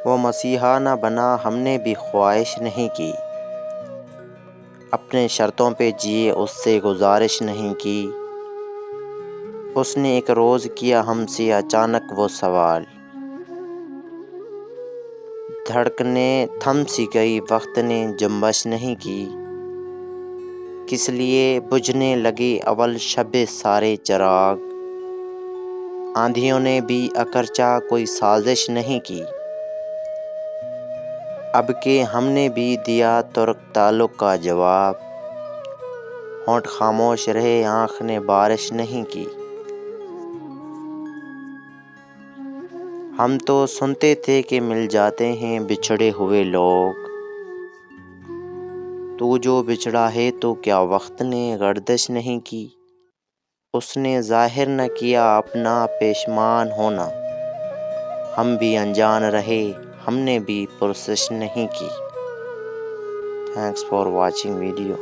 وہ مسیحا نہ بنا، ہم نے بھی خواہش نہیں کی، اپنے شرطوں پہ جیے، اس سے گزارش نہیں کی۔ اس نے ایک روز کیا ہم سے اچانک وہ سوال، دھڑکنیں تھم سی گئی، وقت نے جنبش نہیں کی، کس لیے بجھنے لگے اول شب سارے چراغ، آندھیوں نے بھی اگرچہ کوئی سازش نہیں کی، اب کہ ہم نے بھی دیا ترک تعلق کا جواب، ہونٹ خاموش رہے، آنکھ نے بارش نہیں کی۔ ہم تو سنتے تھے کہ مل جاتے ہیں بچھڑے ہوئے لوگ، تو جو بچھڑا ہے تو کیا وقت نے گردش نہیں کی؟ اس نے ظاہر نہ کیا اپنا پیشمان ہونا، ہم بھی انجان رہے، ہم نے بھی پرسش نہیں کی۔ Thanks for watching video.